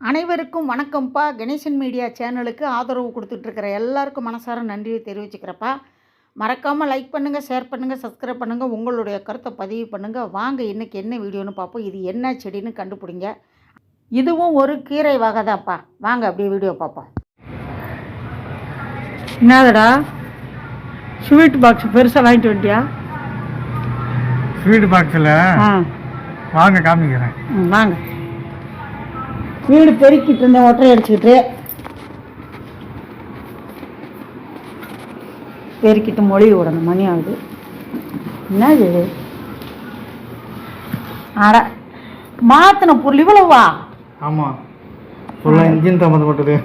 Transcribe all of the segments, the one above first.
அனைவருக்கும் வணக்கம்ப்பா. கணேசன் மீடியா சேனலுக்கு ஆதரவு கொடுத்துட்ருக்கிற எல்லாருக்கும் மனசார நன்றியை தெரிவிச்சுக்கிறப்பா. மறக்காமல் லைக் பண்ணுங்கள், ஷேர் பண்ணுங்கள், சப்ஸ்கிரைப் பண்ணுங்கள், உங்களுடைய கருத்தை பதிவு பண்ணுங்கள். வாங்க இன்றைக்கி என்ன வீடியோன்னு பார்ப்போம். இது என்ன செடின்னு கண்டுபிடிங்க. இதுவும் ஒரு கீரை வகை தான்ப்பா. வாங்க அப்படியே வீடியோ பார்ப்போம். என்னதுடா ஸ்வீட் பாக்ஸ் பெருசாக வாங்கிட்டு வந்துட்டியா? ஸ்வீட் பாக்ஸில் வாங்க காமிக்கிறேன். வாங்க. வீடு பெருக்கிட்டு இருந்தேன், ஒற்றை அடிச்சுக்கிட்டு பெருக்கிட்டு மொழி விடணும். மணி ஆகுது. என்ன இது? அட மாத்தின பொருள் இவ்வளவா? ஆமாம், ஃபுல்லாக இன்ஜின் சம்மந்தப்பட்டது.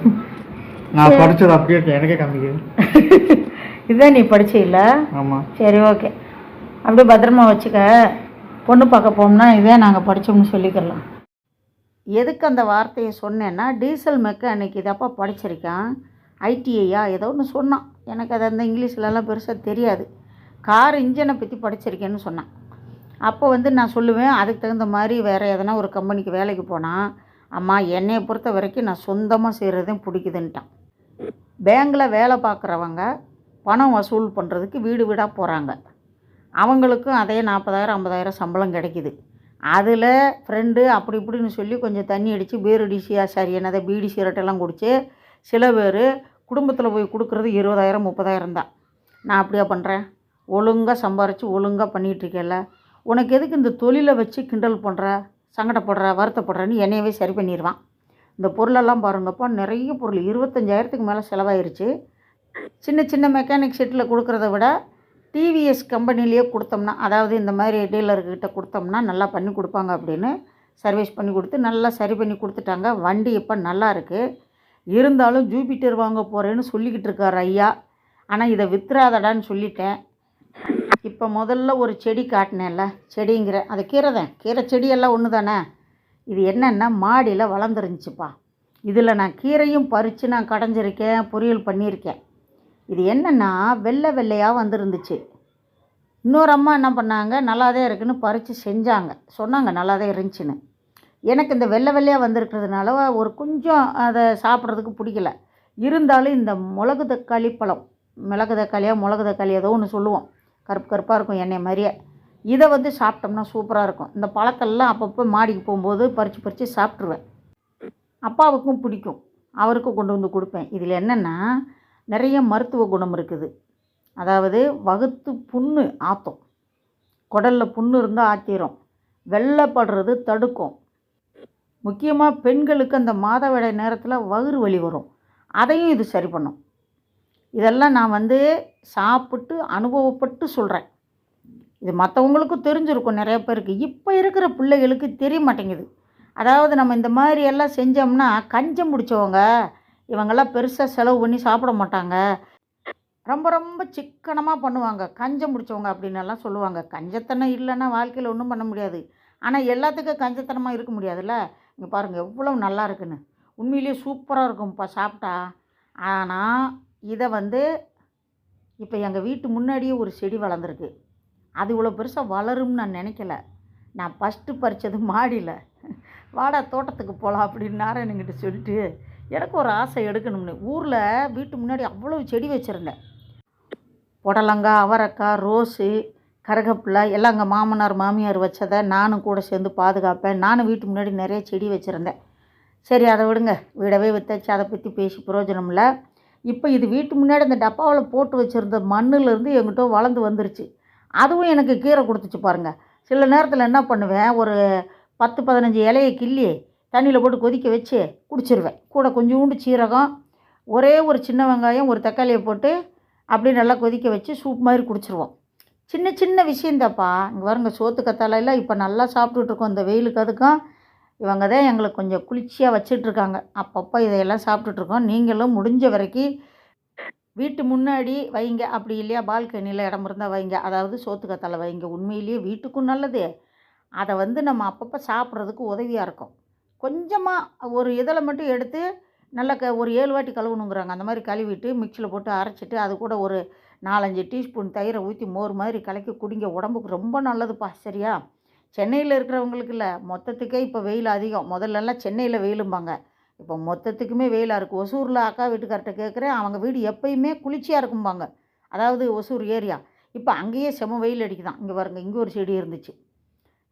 நான் படித்தது அப்படியே எனக்கே காமிக்கிறேன். இதுதான் நீ படிச்ச இல்லை? ஆமாம். சரி, ஓகே. அப்படியே பத்திரமா வச்சுக்க. பொண்ணு பார்க்க போனோம்னா இதே நாங்கள் படித்தோம்னு சொல்லிக்கலாம். எதுக்கு அந்த வார்த்தையை சொன்னேன்னா, டீசல் மெக்கானிக் இதப்பா படிச்சிருக்கான். ஐடிஐயா ஏதோ ஒன்று சொன்னான். எனக்கு அது அந்த இங்கிலீஷ்லலாம் பெருசாக தெரியாது. கார் இன்ஜினை பற்றி படிச்சிருக்கேன்னு சொன்னான். அப்போ நான் சொல்லுவேன், அதுக்கு தகுந்த மாதிரி வேறு எதனா ஒரு கம்பெனிக்கு வேலைக்கு போனால், அம்மா என்னையை பொறுத்த வரைக்கும் நான் சொந்தமாக செய்கிறதையும் பிடிக்குதுன்ட்டான். பேங்கில் வேலை பார்க்குறவங்க பணம் வசூல் பண்ணுறதுக்கு வீடு வீடாக போகிறாங்க. அவங்களுக்கும் அதே 40,000 50,000 சம்பளம் கிடைக்கிது. அதில் ஃப்ரெண்டு அப்படி இப்படின்னு சொல்லி கொஞ்சம் தண்ணி அடித்து பேரடிச்சியா சரி என்னதை பீடி சிகரெட்டெல்லாம் குடித்து சில பேர் குடும்பத்தில் போய் கொடுக்குறது 20,000 30,000 தான். நான் அப்படியா பண்ணுறேன்? ஒழுங்காக சம்பாரித்து ஒழுங்காக பண்ணிகிட்ருக்கேல்ல. உனக்கு எதுக்கு இந்த தொழிலை வச்சு கிண்டல் பண்ணுற, சங்கடப்படுற, வருத்தப்படுறன்னு என்னையவே சரி பண்ணிடுவான். இந்த பொருளெல்லாம் பாருங்கப்பா, நிறைய பொருள் 25,000க்கு மேலே செலவாயிருச்சு. சின்ன சின்ன மெக்கானிக் செட்டில் கொடுக்குறத விட டிவிஎஸ் கம்பெனிலேயே கொடுத்தோம்னா, அதாவது இந்த மாதிரி டீலர்கிட்ட கொடுத்தோம்னா நல்லா பண்ணி கொடுப்பாங்க அப்படின்னு சர்வீஸ் பண்ணி கொடுத்து நல்லா சரி பண்ணி கொடுத்துட்டாங்க. வண்டி இப்போ நல்லா இருக்குது. இருந்தாலும் ஜூபிட்டர் வாங்க போகிறேன்னு சொல்லிக்கிட்டு இருக்கார் ஐயா. ஆனால் இதை வித்துறாதடான்னு சொல்லிட்டேன். இப்போ முதல்ல ஒரு செடி காட்டினேன்ல, செடிங்கிற அது கீரை தான். கீரை செடியெல்லாம் ஒன்று தானே. இது என்னென்னா மாடியில் வளர்ந்துருந்துச்சுப்பா. இதில் நான் கீரையும் பறித்து நான் கடைஞ்சிருக்கேன், பொரியல் பண்ணியிருக்கேன். இது என்னென்னா வெள்ளை வெள்ளையாக வந்துருந்துச்சு. இன்னொரு அம்மா என்ன பண்ணாங்க, நல்லாதே இருக்குன்னு பறித்து செஞ்சாங்க, சொன்னாங்க நல்லாதே இருந்துச்சுன்னு. எனக்கு இந்த வெள்ளை வெள்ளையாக வந்திருக்கிறதுனால ஒரு கொஞ்சம் அதை சாப்பிட்றதுக்கு பிடிக்கல. இருந்தாலும் இந்த மிளகு தக்காளி பழம், மிளகு தக்காளி ஏதோ ஒன்று சொல்லுவோம், கருப்பு கருப்பாக இருக்கும் எண்ணெய் மாதிரியே. இதை சாப்பிட்டோம்னா சூப்பராக இருக்கும். இந்த பழத்தெல்லாம் அப்பப்போ மாடிக்கு போகும்போது பறித்து சாப்பிட்ருவேன். அப்பாவுக்கும் பிடிக்கும், அவருக்கும் கொண்டு வந்து கொடுப்பேன். இதில் என்னென்னா நிறைய மருத்துவ குணம் இருக்குது. அதாவது வகுத்து புண்ணு ஆற்றும், குடலில் புண்ணு இருந்தால் ஆற்றிடும், வெள்ளைப்படுறது தடுக்கும். முக்கியமாக பெண்களுக்கு அந்த மாதவிடாய் நேரத்தில் வயிறு வலி வரும், அதையும் இது சரி பண்ணும். இதெல்லாம் நான் சாப்பிட்டு அனுபவப்பட்டு சொல்கிறேன். இது மற்றவங்களுக்கும் தெரிஞ்சிருக்கும் நிறைய பேருக்கு. இப்போ இருக்கிற பிள்ளைகளுக்கு தெரிய மாட்டேங்குது. அதாவது நம்ம இந்த மாதிரி எல்லாம் செஞ்சோம்னா கஞ்சம் முடித்தவங்க இவங்கெல்லாம் பெருசாக செலவு பண்ணி சாப்பிட மாட்டாங்க. ரொம்ப ரொம்ப சிக்கனமாக பண்ணுவாங்க. கஞ்சம் முடித்தவங்க அப்படின்னு எல்லாம் சொல்லுவாங்க. கஞ்சத்தனம் இல்லைன்னா வாழ்க்கையில் ஒன்றும் பண்ண முடியாது. ஆனால் எல்லாத்துக்கும் கஞ்சத்தனமாக இருக்க முடியாதுல்ல. இங்கே பாருங்கள் எவ்வளோ நல்லா இருக்குன்னு. உண்மையிலேயே சூப்பராக இருக்கும்ப்பா சாப்பிட்டா. ஆனால் இதை இப்போ எங்கள் வீட்டு முன்னாடியே ஒரு செடி வளர்ந்துருக்கு. அது இவ்வளோ பெருசாக வளரும்னு நான் நினைக்கல. நான் ஃபஸ்ட்டு பறித்தது மாடியில். வாடா தோட்டத்துக்கு போகலாம் அப்படின்னு நாராயணங்கிட்ட சொல்லிட்டு எனக்கு ஒரு ஆசை எடுக்கணும்னு ஊரில் வீட்டு முன்னாடி அவ்வளோ செடி வச்சுருந்தேன். புடலங்காய், அவரைக்காய், ரோஸு, கருகப்பில்லை எல்லாம் எங்கள் மாமனார் மாமியார் வச்சதை நானும் கூட சேர்ந்து பாதுகாப்பேன். நானும் வீட்டு முன்னாடி நிறைய செடி வச்சுருந்தேன். சரி அதை விடுங்க, வீடவே வித்தாச்சு, அதை பற்றி பேசி பிரயோஜனம் இல்லை. இப்போ இது வீட்டு முன்னாடி இந்த டப்பாவில் போட்டு வச்சுருந்த மண்ணிலேருந்து எங்கிட்ட வளர்ந்து வந்துருச்சு. அதுவும் எனக்கு கீரை கொடுத்துச்சு பாருங்கள். சில நேரத்தில் என்ன பண்ணுவேன், ஒரு 10-15 இலையை கிள்ளி தண்ணியில் போட்டு கொதிக்க வச்சு குடிச்சிருவேன். கூட கொஞ்சோண்டு சீரகம், ஒரே ஒரு சின்ன வெங்காயம், ஒரு தக்காளியை போட்டு அப்படியே நல்லா கொதிக்க வச்சு சூப் மாதிரி குடிச்சிருவோம். சின்ன சின்ன விஷயந்தாப்பா. இங்கே பாருங்க, சோத்து கத்தாலையெல்லாம் இப்போ நல்லா சாப்பிட்டுட்ருக்கோம். இந்த வெயிலுக்கு அதுக்கும் இவங்க தான் எங்களுக்கு கொஞ்சம் குளிர்ச்சியாக வச்சிட்ருக்காங்க. அப்பப்போ இதையெல்லாம் சாப்பிட்டுட்ருக்கோம். நீங்களும் முடிஞ்ச வரைக்கும் வீட்டு முன்னாடி வைங்க, அப்படி இல்லையா பால்கனியில் இடம் இருந்தால் வைங்க. அதாவது சோத்து கத்தாலை வைங்க. உண்மையிலேயே வீட்டுக்கும் நல்லது. அதை நம்ம அப்பப்போ சாப்பிட்றதுக்கு உதவியாக இருக்கும். கொஞ்சமாக ஒரு இதில் மட்டும் எடுத்து நல்லா ஒரு 7 வாட்டி கழுவணுங்கிறாங்க. அந்த மாதிரி கழுவிட்டு மிக்சியில் போட்டு அரைச்சிட்டு அது கூட ஒரு 4-5 டீஸ்பூன் தயிரை ஊற்றி மோர் மாதிரி கலக்கி குடிங்க. உடம்புக்கு ரொம்ப நல்லதுப்பா. சரியா? சென்னையில் இருக்கிறவங்களுக்கு இல்லை, மொத்தத்துக்கே இப்போ வெயில் அதிகம். முதல்லலாம் சென்னையில் வெயிலும்பாங்க, இப்போ மொத்தத்துக்குமே வெயிலாக இருக்குது. ஒசூரில் அக்கா வீட்டுக்கார்ட்ட கேட்குறேன், அவங்க வீடு எப்பயுமே குளிர்ச்சியாக இருக்கும்பாங்க. அதாவது ஒசூர் ஏரியா. இப்போ அங்கேயே செம வெயில் அடிக்குதாம். இங்கே பாருங்க, இங்கே ஒரு செடி இருந்துச்சு.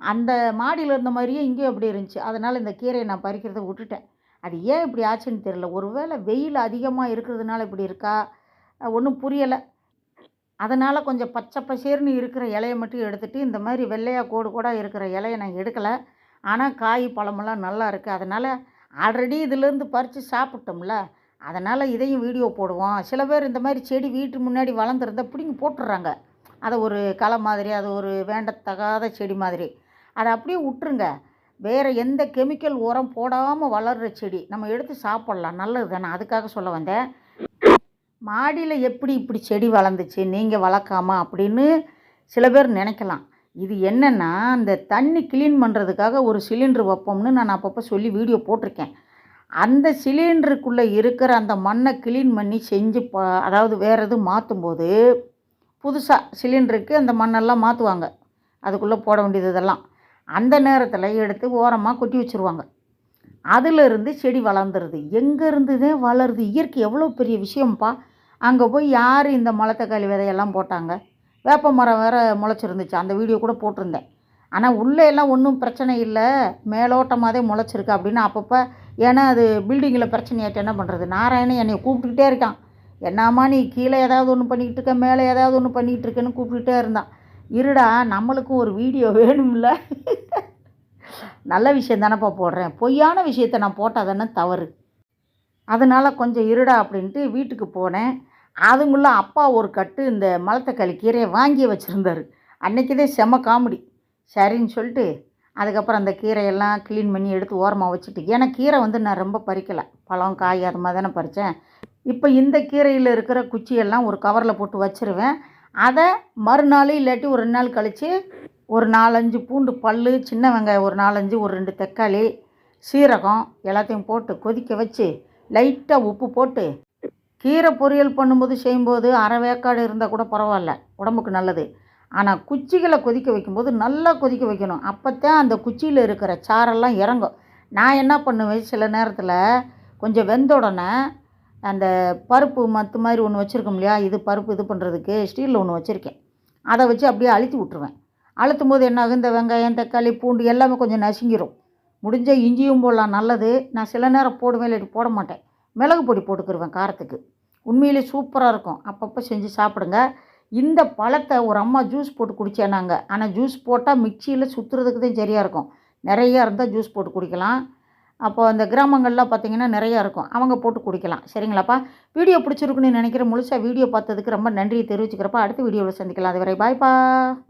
அந்த மாடியில் இருந்த மாதிரியே இங்கேயும் அப்படி இருந்துச்சு. அதனால் இந்த கீரையை நான் பறிக்கிறத விட்டுட்டேன். அது ஏன் இப்படி ஆச்சுன்னு தெரியல. ஒருவேளை வெயில் அதிகமாக இருக்கிறதுனால இப்படி இருக்கா? ஒன்றும் புரியலை. அதனால் கொஞ்சம் பச்சை பசேர்னு இருக்கிற இலைய மட்டும் எடுத்துட்டு, இந்த மாதிரி வெள்ளையா கோடு கோடாக இருக்கிற இலைய நான் எடுக்கலை. ஆனால் காய் பழமெல்லாம் நல்லா இருக்குது. அதனால் ஆல்ரெடி இதிலேருந்து பறித்து சாப்பிட்டோம்ல, அதனால் இதையும் வீடியோ போடுவோம். சில பேர் இந்த மாதிரி செடி வீட்டு முன்னாடி வளர்ந்துருந்தா பிடுங்கி போட்டுடுறாங்க. அதை ஒரு களை மாதிரி, அது ஒரு வேண்டத்தகாத செடி மாதிரி. அதை அப்படியே விட்டுருங்க. வேறு எந்த கெமிக்கல் உரம் போடாமல் வளர்கிற செடி நம்ம எடுத்து சாப்பிட்லாம், நல்லது தானே. அதுக்காக சொல்ல வந்தேன். மாடியில் எப்படி இப்படி செடி வளர்ந்துச்சு நீங்கள் வளர்க்காம அப்படின்னு சில பேர் நினைக்கலாம். இது என்னென்னா, இந்த தண்ணி க்ளீன் பண்ணுறதுக்காக ஒரு சிலிண்ட்ரு வைப்போம்னு நான் அப்பப்போ சொல்லி வீடியோ போட்டிருக்கேன். அந்த சிலிண்டருக்குள்ளே இருக்கிற அந்த மண்ணை க்ளீன் பண்ணி செஞ்சு அதாவது வேறு எதுவும் மாற்றும்போது புதுசாக சிலிண்டருக்கு அந்த மண்ணெல்லாம் மாற்றுவாங்க. அதுக்குள்ளே போட வேண்டியது இதெல்லாம் அந்த நேரத்தில் எடுத்து ஓரமாக கொட்டி வச்சுருவாங்க. அதிலிருந்து செடி வளர்ந்துருது. எங்கேருந்துதே வளருது. இயற்கை எவ்வளோ பெரிய விஷயம்ப்பா. அங்கே போய் யார் இந்த மலத்தக்காளி விதையெல்லாம் போட்டாங்க? வேப்ப மரம் வேறு முளைச்சிருந்துச்சு. அந்த வீடியோ கூட போட்டிருந்தேன். ஆனால் உள்ளே எல்லாம் ஒன்றும் பிரச்சனை இல்லை, மேலோட்டமாகவே முளைச்சிருக்கு அப்படின்னு அப்பப்போ. ஏன்னா அது பில்டிங்கில் பிரச்சனையாட்டு என்ன பண்ணுறது. நாராயணன் என்னை கூப்பிட்டுக்கிட்டே இருக்கான். என்னம்மா நீ கீழே ஏதாவது ஒன்று பண்ணிக்கிட்டு இருக்க, மேலே ஏதாவது ஒன்று பண்ணிக்கிட்டு இருக்கேன்னு கூப்பிட்டுக்கிட்டே இருந்தான். இருடா, நம்மளுக்கும் ஒரு வீடியோ வேணும்ல. நல்ல விஷயம் தானேப்பா போடுறேன். பொய்யான விஷயத்தை நான் போட்டால் தானே தவறு. அதனால் கொஞ்சம் இருடா அப்படின்ட்டு வீட்டுக்கு போனேன். அதுங்குள்ளே அப்பா ஒரு கட்டு இந்த மலத்தக்காளி கீரையை வாங்கி வச்சுருந்தார். அன்றைக்கிதே செம காமெடி. சரின்னு சொல்லிட்டு அதுக்கப்புறம் அந்த கீரையெல்லாம் க்ளீன் பண்ணி எடுத்து ஓரமாக வச்சுட்டு, ஏன்னா கீரை நான் ரொம்ப பறிக்கலை, பழம் காய் அது மாதிரி தானே பறித்தேன். இப்போ இந்த கீரையில் இருக்கிற குச்சியெல்லாம் ஒரு கவரில் போட்டு வச்சுருவேன். அதை மறுநாள் இல்லாட்டி ஒரு 2 நாள் கழித்து ஒரு 4-5 பூண்டு பல், சின்ன வெங்காயம் ஒரு 4-5, ஒரு 2 தக்காளி, சீரகம் எல்லாத்தையும் போட்டு கொதிக்க வச்சு லைட்டாக உப்பு போட்டு, கீரை பொரியல் பண்ணும்போது செய்யும்போது அரை வேக்காடு இருந்தால் கூட பரவாயில்ல, உடம்புக்கு நல்லது. ஆனால் குச்சிகளை கொதிக்க வைக்கும்போது நல்லா கொதிக்க வைக்கணும். அப்போத்தான் அந்த குச்சியில் இருக்கிற சாரெல்லாம் இறங்கும். நான் என்ன பண்ணுவேன், சில நேரத்தில் கொஞ்சம் வெந்த உடனே அந்த பருப்பு மத்து மாதிரி ஒன்று வச்சுருக்கோம் இல்லையா, இது பருப்பு இது பண்ணுறதுக்கு ஸ்டீலில் ஒன்று வச்சுருக்கேன். அதை வச்சு அப்படியே அழுத்தி விட்ருவேன். அழுத்தும் போது என்ன ஆகும், இந்த வெங்காயம் தக்காளி பூண்டு எல்லாமே கொஞ்சம் நசுங்கிடும். முடிஞ்ச இஞ்சியும் போடலாம், நல்லது. நான் சில நேரம் போடுவேன், இல்லாட்டி போட மாட்டேன். மிளகு பொடி போட்டுக்கிடுவேன் காரத்துக்கு. உண்மையிலே சூப்பராக இருக்கும். அப்பப்போ செஞ்சு சாப்பிடுங்க. இந்த பழத்தை ஒரு அம்மா ஜூஸ் போட்டு குடித்தேனாங்க. ஆனால் ஜூஸ் போட்டால் மிக்சியில் சுற்றுறதுக்கு தான் சரியாக இருக்கும். நிறையா இருந்தால் ஜூஸ் போட்டு குடிக்கலாம். அப்போது அந்த கிராமங்கள்லாம் பார்த்திங்கன்னா நிறையா இருக்கும், அவங்க போட்டு குடிக்கலாம். சரிங்களாப்பா? வீடியோ பிடிச்சிருக்குன்னு நினைக்கிறேன். முழுசாக வீடியோ பார்த்ததுக்கு ரொம்ப நன்றியை தெரிவிச்சுக்கிறப்ப அடுத்த வீடியோவில் சந்திக்கலாம். அதுவரை பாய்ப்பா.